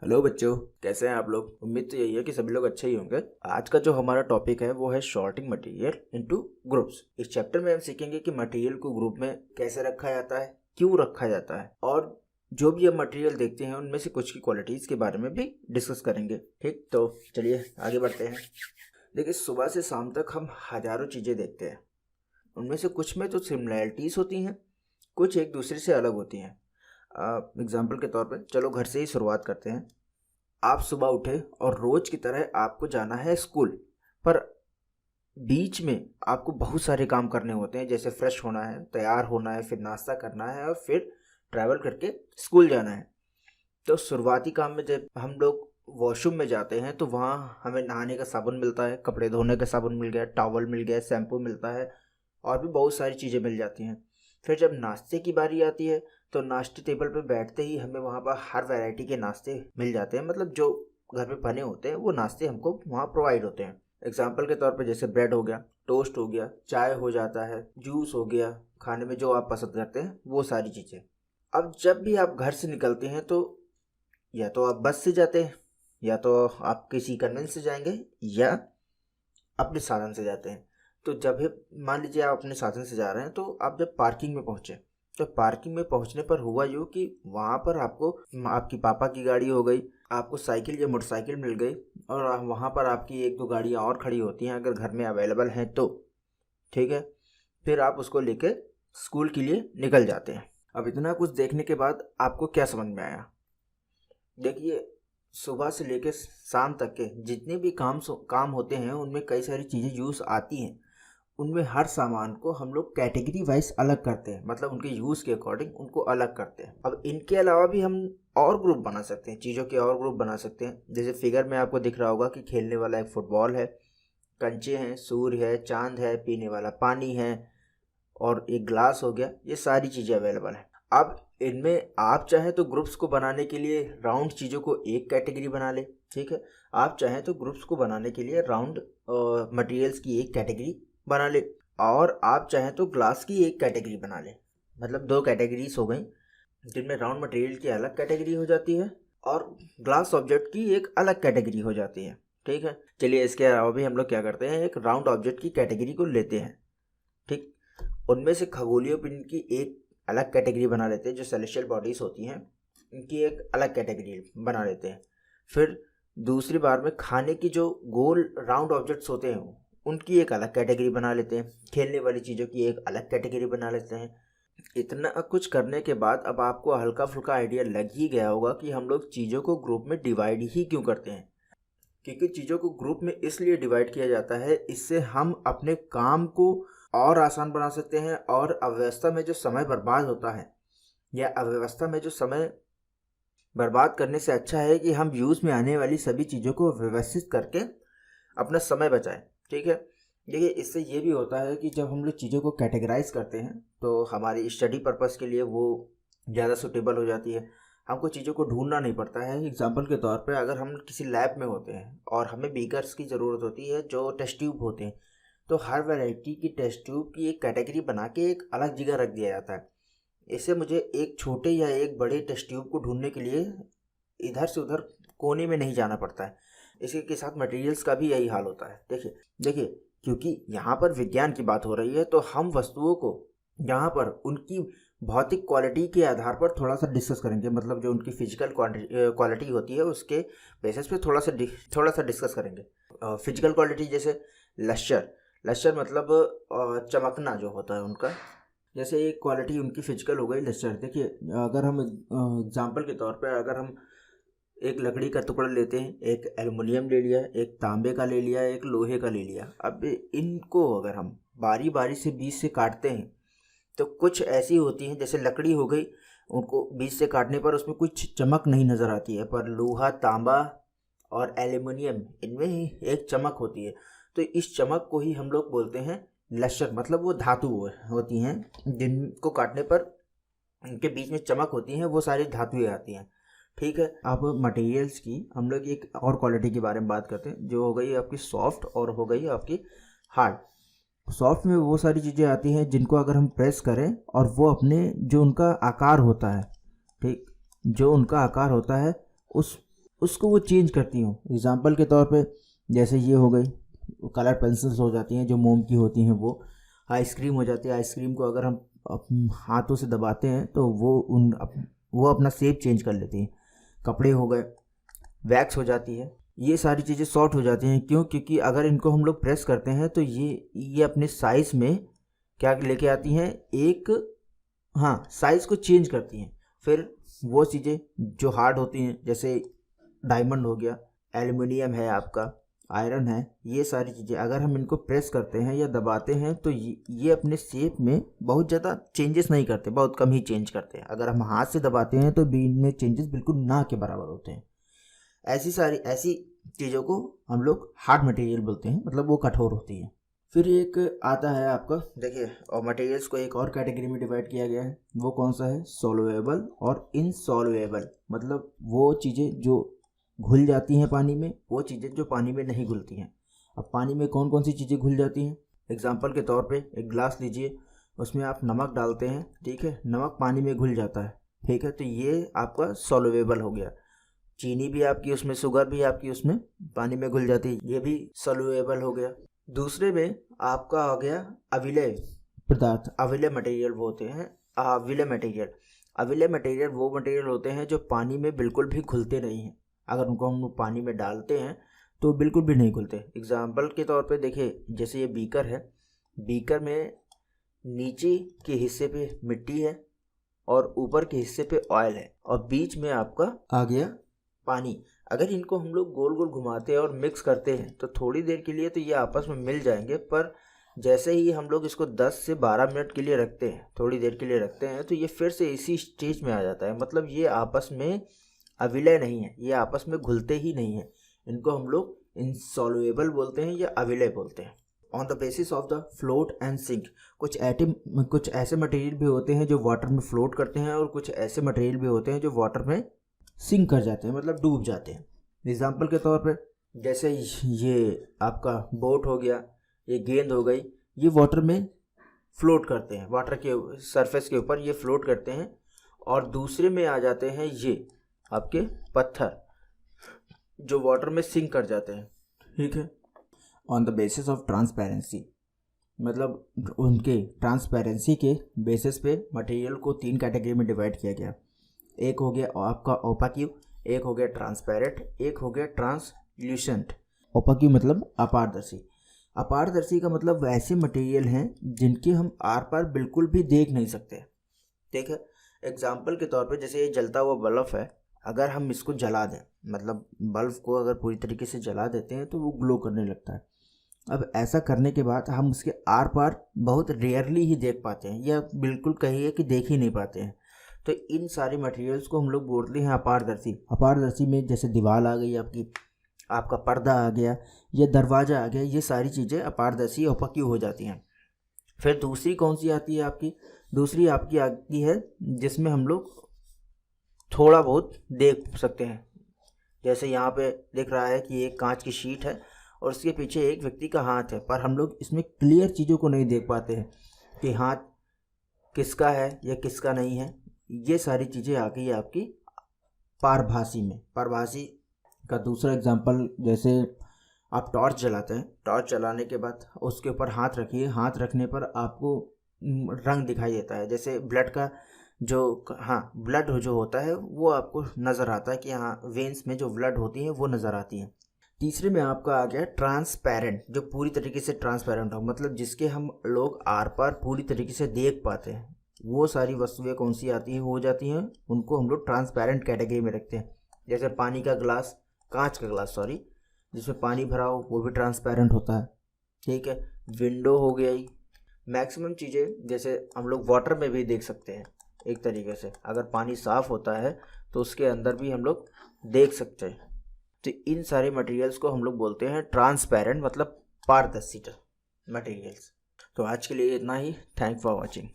Hello बच्चों, कैसे हैं आप लोग। उम्मीद तो यही है कि सभी लोग अच्छे ही होंगे। आज का जो हमारा टॉपिक है वो है शॉर्टिंग मटेरियल इनटू ग्रुप्स। इस चैप्टर में हम सीखेंगे कि मटेरियल को ग्रुप में कैसे रखा जाता है, क्यों रखा जाता है, और जो भी हम मटेरियल देखते हैं उनमें से कुछ की क्वालिटीज़ के बारे में भी डिस्कस करेंगे। ठीक, तो चलिए आगे बढ़ते हैं। देखिए, सुबह से शाम तक हम हज़ारों चीज़ें देखते हैं। उनमें से कुछ में तो सिमिलैरिटीज़ होती हैं, कुछ एक दूसरे से अलग होती हैं। एग्जाम्पल के तौर पे चलो घर से ही शुरुआत करते हैं। आप सुबह उठे और रोज की तरह आपको जाना है स्कूल, पर बीच में आपको बहुत सारे काम करने होते हैं, जैसे फ्रेश होना है, तैयार होना है, फिर नाश्ता करना है और फिर ट्रैवल करके स्कूल जाना है। तो शुरुआती काम में जब हम लोग वॉशरूम में जाते हैं तो वहाँ हमें नहाने का साबुन मिलता है, कपड़े धोने का साबुन मिल गया, टॉवल मिल गया, शैम्पू मिलता है और भी बहुत सारी चीज़ें मिल जाती हैं। फिर जब नाश्ते की बारी आती है तो नाश्ते टेबल पे बैठते ही हमें वहाँ पर हर वैरायटी के नाश्ते मिल जाते हैं, मतलब जो घर पे बने होते हैं वो नाश्ते हमको वहाँ प्रोवाइड होते हैं। एग्जाम्पल के तौर पे जैसे ब्रेड हो गया, टोस्ट हो गया, चाय हो जाता है, जूस हो गया, खाने में जो आप पसंद करते हैं वो सारी चीज़ें। अब जब भी आप घर से निकलते हैं तो या तो आप बस से जाते हैं, या तो आप किसी कन्वेंस से जाएंगे, या अपने साधन से जाते हैं। तो जब भी मान लीजिए आप अपने साधन से जा रहे हैं तो आप जब पार्किंग में पहुंचे, तो पार्किंग में पहुंचने पर हुआ यूँ कि वहाँ पर आपको आपकी पापा की गाड़ी हो गई, आपको साइकिल या मोटरसाइकिल मिल गई, और वहाँ पर आपकी एक दो गाड़ियाँ और खड़ी होती हैं अगर घर में अवेलेबल हैं तो। ठीक है, फिर आप उसको लेके स्कूल के लिए निकल जाते हैं। अब इतना कुछ देखने के बाद आपको क्या समझ में आया? देखिए, सुबह से लेकर शाम तक के जितने भी काम होते हैं उनमें कई सारी चीज़ें यूज़ आती हैं। उनमें हर सामान को हम लोग कैटेगरी वाइज अलग करते हैं, मतलब उनके यूज़ के अकॉर्डिंग उनको अलग करते हैं। अब इनके अलावा भी हम और ग्रुप बना सकते हैं, चीज़ों के और ग्रुप बना सकते हैं। जैसे फिगर में आपको दिख रहा होगा कि खेलने वाला एक फुटबॉल है, कंचे हैं, सूर्य है, चांद है, पीने वाला पानी है और एक ग्लास हो गया। ये सारी चीज़ें अवेलेबल हैं। अब इनमें आप चाहें तो ग्रुप्स को बनाने के लिए राउंड चीज़ों को एक कैटेगरी बना ले, ठीक है। आप चाहें तो ग्रुप्स को बनाने के लिए राउंड मटेरियल्स की एक कैटेगरी बना ले, और आप चाहें तो ग्लास की एक कैटेगरी बना ले। मतलब दो कैटेगरीज हो गई, जिनमें राउंड मटेरियल की अलग कैटेगरी हो जाती है और ग्लास ऑब्जेक्ट की एक अलग कैटेगरी हो जाती है। ठीक है, चलिए इसके अलावा भी हम लोग क्या करते हैं, एक राउंड ऑब्जेक्ट की कैटेगरी को लेते हैं। ठीक, उनमें से खगोलीय पिंड की एक अलग कैटेगरी बना लेते हैं, जो सेलेस्टियल बॉडीज होती हैं इनकी एक अलग कैटेगरी बना लेते हैं। फिर दूसरी बार में खाने की जो गोल राउंड ऑब्जेक्ट्स होते हैं उनकी एक अलग कैटेगरी बना लेते हैं। खेलने वाली चीज़ों की एक अलग कैटेगरी बना लेते हैं। इतना कुछ करने के बाद अब आपको हल्का फुल्का आइडिया लग ही गया होगा कि हम लोग चीज़ों को ग्रुप में डिवाइड ही क्यों करते हैं। क्योंकि चीज़ों को ग्रुप में इसलिए डिवाइड किया जाता है, इससे हम अपने काम को और आसान बना सकते हैं, और अव्यवस्था में जो समय बर्बाद होता है, या अव्यवस्था में जो समय बर्बाद करने से अच्छा है कि हम यूज़ में आने वाली सभी चीज़ों को व्यवस्थित करके अपना समय बचाएं। ठीक है, देखिए इससे ये भी होता है कि जब हम लोग चीज़ों को कैटेगराइज करते हैं तो हमारी स्टडी पर्पस के लिए वो ज़्यादा सूटेबल हो जाती है। हमको चीज़ों को ढूंढना नहीं पड़ता है। एग्जाम्पल के तौर पे अगर हम किसी लैब में होते हैं और हमें बीकर्स की ज़रूरत होती है जो टेस्ट ट्यूब होते हैं, तो हर वैरायटी की टेस्ट ट्यूब की एक कैटेगरी बना के एक अलग जगह रख दिया जाता है। इससे मुझे एक छोटे या एक बड़े टेस्ट ट्यूब को ढूंढने के लिए इधर से उधर कोने में नहीं जाना पड़ता है। इसी के साथ मटेरियल्स का भी यही हाल होता है। देखिए देखिए क्योंकि यहाँ पर विज्ञान की बात हो रही है तो हम वस्तुओं को यहाँ पर उनकी भौतिक क्वालिटी के आधार पर थोड़ा सा डिस्कस करेंगे, मतलब जो उनकी फिजिकल क्वालिटी होती है उसके बेसिस पे थोड़ा सा डिस्कस करेंगे। फिजिकल क्वालिटी जैसे लश्चर लश्चर मतलब चमकना जो होता है उनका, जैसे एक क्वालिटी उनकी फिजिकल हो गई लश्चर। देखिए अगर हम एग्जाम्पल के तौर पर अगर हम एक लकड़ी का टुकड़ा लेते हैं, एक एल्युमिनियम ले लिया, एक तांबे का ले लिया, एक लोहे का ले लिया। अब इनको अगर हम बारी बारी से बीच से काटते हैं तो कुछ ऐसी होती हैं, जैसे लकड़ी हो गई, उनको बीच से काटने पर उसमें कुछ चमक नहीं नज़र आती है, पर लोहा, तांबा और एल्युमिनियम इनमें ही एक चमक होती है। तो इस चमक को ही हम लोग बोलते हैं लश्चर, मतलब वो धातु होती हैं जिनको काटने पर इनके बीच में चमक होती हैं, वो सारी धातुएं आती हैं। ठीक है, अब मटेरियल्स की हम लोग एक और क्वालिटी के बारे में बात करते हैं, जो हो गई आपकी सॉफ्ट और हो गई आपकी हार्ड। सॉफ्ट में वो सारी चीज़ें आती हैं जिनको अगर हम प्रेस करें और वो अपने जो उनका आकार होता है, ठीक, जो उनका आकार होता है उसको वो चेंज करती हूँ। एग्जांपल के तौर पे जैसे ये हो गई, कलर पेंसिल्स हो जाती हैं जो मोम की होती हैं, वो आइसक्रीम हो जाती है। आइसक्रीम को अगर हम हाथों से दबाते हैं तो वो अपना शेप चेंज कर लेती हैं। कपड़े हो गए, वैक्स हो जाती है, ये सारी चीज़ें सॉर्ट हो जाती हैं। क्यों? क्योंकि अगर इनको हम लोग प्रेस करते हैं तो ये अपने साइज़ में क्या लेके आती हैं, एक साइज़ को चेंज करती हैं। फिर वो चीज़ें जो हार्ड होती हैं, जैसे डायमंड हो गया, एल्युमिनियम है, आपका आयरन है, ये सारी चीज़ें अगर हम इनको प्रेस करते हैं या दबाते हैं तो ये अपने शेप में बहुत ज़्यादा चेंजेस नहीं करते, बहुत कम ही चेंज करते हैं। अगर हम हाथ से दबाते हैं तो भी इनमें चेंजेस बिल्कुल ना के बराबर होते हैं। ऐसी चीज़ों को हम लोग हार्ड मटेरियल बोलते हैं, मतलब वो कठोर होती है। फिर एक आता है आपका, देखिए, और मटेरियल्स को एक और कैटेगरी में डिवाइड किया गया है। वो कौन सा है? सॉल्युएबल और इनसॉल्युएबल। मतलब वो चीज़ें जो घुल जाती हैं पानी में, वो चीज़ें जो पानी में नहीं घुलती हैं। अब पानी में कौन कौन सी चीज़ें घुल जाती हैं? एग्जाम्पल के तौर पे एक ग्लास लीजिए, उसमें आप नमक डालते हैं, ठीक है, नमक पानी में घुल जाता है, ठीक है, तो ये आपका सॉल्युएबल हो गया। चीनी भी आपकी उसमें, शुगर भी आपकी उसमें पानी में घुल जाती है, ये भी सॉल्युएबल हो गया। दूसरे में आपका हो गया अविलय पदार्थ, अविलय मटेरियल वो होते हैं। अविलय मटेरियल वो मटेरियल होते हैं जो पानी में बिल्कुल भी घुलते नहीं हैं। अगर उनको हम पानी में डालते हैं तो बिल्कुल भी नहीं घुलते। एग्जाम्पल के तौर पे देखिए, जैसे ये बीकर है, बीकर में नीचे के हिस्से पे मिट्टी है और ऊपर के हिस्से पे ऑयल है और बीच में आपका आ गया पानी। अगर इनको हम लोग गोल गोल घुमाते हैं और मिक्स करते हैं तो थोड़ी देर के लिए तो ये आपस में मिल जाएंगे, पर जैसे ही हम लोग इसको 10 से 12 मिनट के लिए रखते हैं, थोड़ी देर के लिए रखते हैं, तो ये फिर से इसी स्टेज में आ जाता है। मतलब ये आपस में अविलय नहीं है, ये आपस में घुलते ही नहीं है। इनको हम लोग इनसॉल्युएबल बोलते हैं या अविलय बोलते हैं। On the basis of the float and sink, कुछ ऐसे मटेरियल भी होते हैं जो वाटर में फ्लोट करते हैं और कुछ ऐसे मटेरियल भी होते हैं जो वाटर में सिंक कर जाते हैं, मतलब डूब जाते हैं। एग्जाम्पल के तौर पे जैसे ये आपका बोट हो गया, ये गेंद हो गई, ये वाटर में फ्लोट करते हैं, वाटर के सरफेस के ऊपर ये फ्लोट करते हैं। और दूसरे में आ जाते हैं ये आपके पत्थर जो वाटर में सिंक कर जाते हैं, ठीक है। On the basis of transparency, मतलब उनके ट्रांसपेरेंसी के बेसिस पे मटेरियल को 3 कैटेगरी में डिवाइड किया गया। एक हो गया आपका ओपाक्यू, एक हो गया ट्रांसपेरेंट, एक हो गया ट्रांसल्यूसेंट। ओपाक्यू मतलब अपारदर्शी। अपारदर्शी का मतलब वैसे मटेरियल हैं जिनके हम आर पार बिल्कुल भी देख नहीं सकते, ठीक है। एग्जाम्पल के तौर पे जैसे ये जलता हुआ बल्ब है, अगर हम इसको जला दें, मतलब बल्ब को अगर पूरी तरीके से जला देते हैं तो वो ग्लो करने लगता है। अब ऐसा करने के बाद हम उसके आर पार बहुत रेयरली ही देख पाते हैं, या बिल्कुल कहिए कि देख ही नहीं पाते हैं। तो इन सारे मटेरियल्स को हम लोग बोलते हैं अपारदर्शी। अपारदर्शी में जैसे दीवार आ गई आपकी, आपका पर्दा आ गया या दरवाज़ा आ गया, ये सारी चीज़ें अपारदर्शी ओपाक्यू हो जाती हैं। फिर दूसरी कौन सी आती है आपकी? दूसरी आपकी आती है जिसमें हम लोग थोड़ा बहुत देख सकते हैं। जैसे यहाँ पे दिख रहा है कि एक कांच की शीट है और उसके पीछे एक व्यक्ति का हाथ है, पर हम लोग इसमें क्लियर चीज़ों को नहीं देख पाते हैं कि हाथ किसका है या किसका नहीं है। ये सारी चीज़ें आ गई आपकी पारभासी में। पारभासी का दूसरा एग्जांपल, जैसे आप टॉर्च जलाते हैं, टॉर्च जलाने के बाद उसके ऊपर हाथ रखिए, हाथ रखने पर आपको रंग दिखाई देता है, जैसे ब्लड का जो ब्लड जो होता है वो आपको नज़र आता है कि वेन्स में जो ब्लड होती है वो नज़र आती है। तीसरे में आपका आ गया ट्रांसपेरेंट, जो पूरी तरीके से ट्रांसपेरेंट हो, मतलब जिसके हम लोग आर पार पूरी तरीके से देख पाते हैं। वो सारी वस्तुएं कौन सी आती हैं, हो जाती हैं, उनको हम लोग ट्रांसपेरेंट कैटेगरी में रखते हैं। जैसे पानी का ग्लास, कांच का ग्लास सॉरी, जिसमें पानी भरा हो वो भी ट्रांसपेरेंट होता है, ठीक है। विंडो हो गई, मैक्सिमम चीज़ें जैसे हम लोग वाटर में भी देख सकते हैं एक तरीके से। अगर पानी साफ़ होता है तो उसके अंदर भी हम लोग देख सकते हैं। तो इन सारे मटेरियल्स को हम लोग बोलते हैं ट्रांसपेरेंट, मतलब पारदर्शी मटेरियल्स। तो आज के लिए इतना ही। Thank for watching.